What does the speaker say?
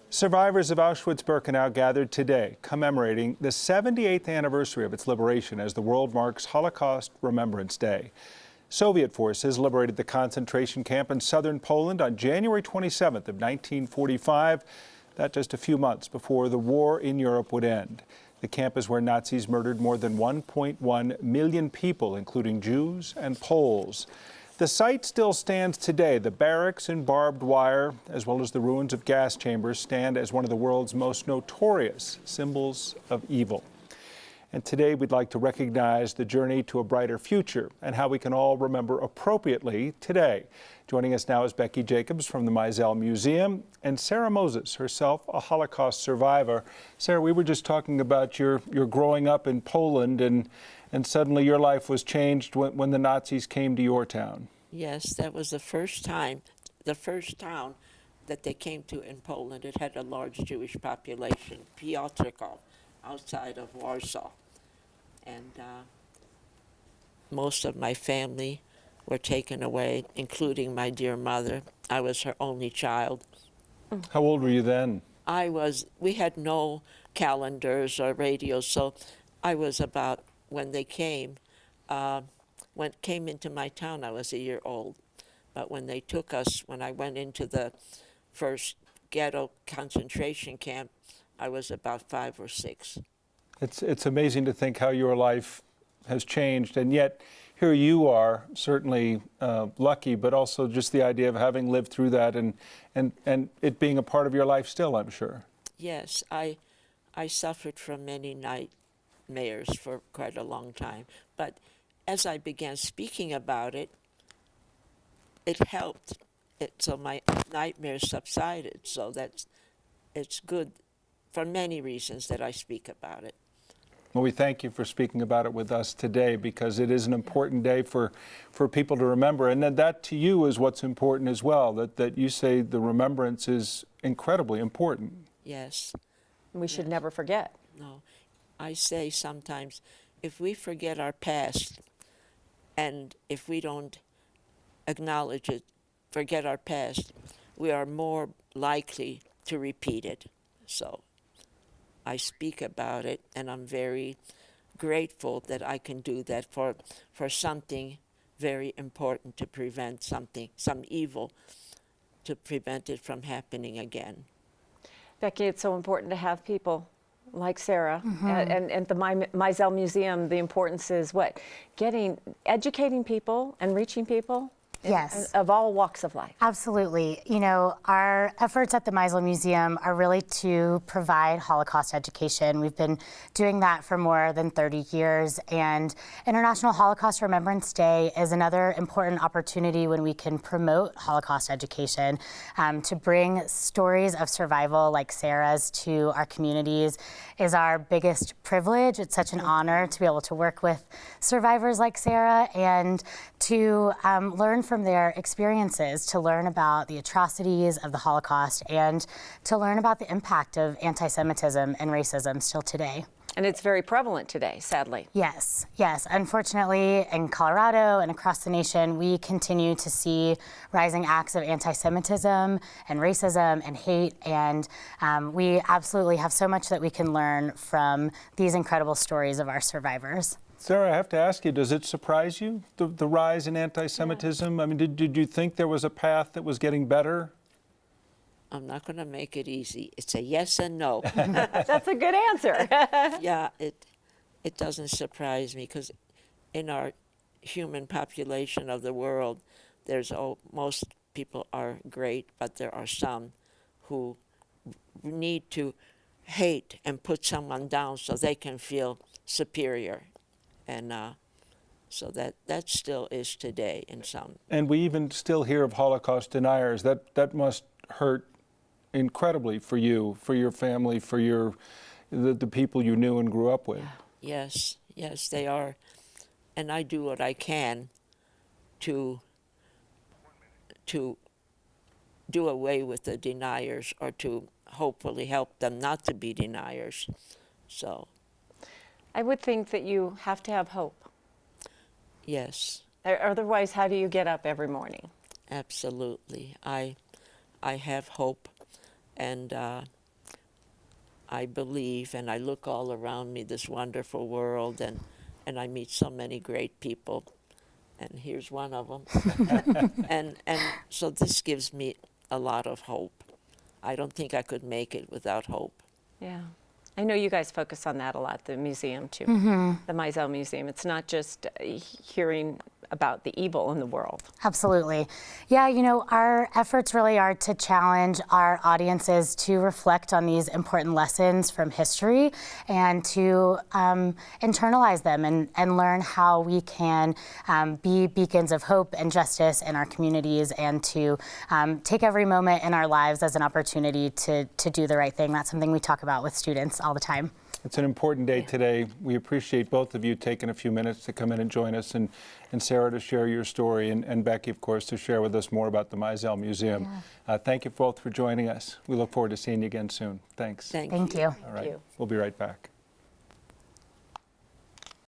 Survivors of Auschwitz-Birkenau gathered today, commemorating the 78th anniversary of its liberation as the world marks Holocaust Remembrance Day. Soviet forces liberated the concentration camp in southern Poland on January 27th of 1945, that just a few months before the war in Europe would end. The camp is where Nazis murdered more than 1.1 million people, including Jews and Poles. The site still stands today. The barracks and barbed wire, as well as the ruins of gas chambers, stand as one of the world's most notorious symbols of evil. And today we'd like to recognize the journey to a brighter future and how we can all remember appropriately today. Joining us now is Becci Jacobs from the Mizel Museum and Sara Moses, herself a Holocaust survivor. Sara, we were just talking about your growing up in Poland and suddenly your life was changed when the Nazis came to your town. Yes, that was the first town that they came to in Poland. It had a large Jewish population, Piotrków, outside of Warsaw. And most of my family were taken away, including my dear mother. I was her only child. How old were you then? We had no calendars or radios, so I was about, when they came into my town, I was a year old. But when they took us, when I went into the first ghetto concentration camp, I was about 5 or 6. It's amazing to think how your life has changed, and yet here you are, certainly lucky, but also just the idea of having lived through that and it being a part of your life still, I'm sure. Yes, I suffered from many nightmares for quite a long time, but as I began speaking about it, it helped. So my nightmares subsided, so it's good for many reasons that I speak about it. Well, we thank you for speaking about it with us today because it is an important day for people to remember. And that to you is what's important as well, that you say the remembrance is incredibly important. Yes. We should never forget. No. I say sometimes if we forget our past and if we don't acknowledge it, forget our past, we are more likely to repeat it. So I speak about it, and I'm very grateful that I can do that for something very important to prevent some evil, to prevent it from happening again. Becci, it's so important to have people like Sara. And the Mizel Museum, the importance is what? Educating people and reaching people. Yes. Of all walks of life. Absolutely. You know, our efforts at the Mizel Museum are really to provide Holocaust education. We've been doing that for more than 30 years, and International Holocaust Remembrance Day is another important opportunity when we can promote Holocaust education, to bring stories of survival like Sara's to our communities is our biggest privilege. It's such an honor to be able to work with survivors like Sara and to learn from their experiences, to learn about the atrocities of the Holocaust and to learn about the impact of anti-Semitism and racism still today. And it's very prevalent today, sadly. Yes, yes. Unfortunately, in Colorado and across the nation, we continue to see rising acts of anti-Semitism and racism and hate, and we absolutely have so much that we can learn from these incredible stories of our survivors. Sara, I have to ask you, does it surprise you, the rise in anti-Semitism? Yeah. I mean, did you think there was a path that was getting better? I'm not going to make it easy. It's a yes and no. That's a good answer. Yeah, it doesn't surprise me because in our human population of the world, most people are great, but there are some who need to hate and put someone down so they can feel superior. And so that still is today in some. And we even still hear of Holocaust deniers. That must hurt incredibly for you, for your family, for the people you knew and grew up with. Yes, they are. And I do what I can to do away with the deniers or to hopefully help them not to be deniers. So I would think that you have to have hope. Yes. Otherwise, how do you get up every morning? Absolutely. I have hope, and I believe, and I look all around me, this wonderful world, and I meet so many great people, and here's one of them. and so this gives me a lot of hope. I don't think I could make it without hope. Yeah. I know you guys focus on that a lot, the museum too, the Mizel Museum. It's not just hearing about the evil in the world. Absolutely. Yeah, you know, our efforts really are to challenge our audiences to reflect on these important lessons from history and to internalize them and learn how we can be beacons of hope and justice in our communities and to take every moment in our lives as an opportunity to do the right thing. That's something we talk about with students all the time. It's an important day today. We appreciate both of you taking a few minutes to come in and join us, and Sara to share your story, and Becci, of course, to share with us more about the Mizel Museum. Yeah. Thank you both for joining us. We look forward to seeing you again soon. Thanks. Thank you. All right. We'll be right back.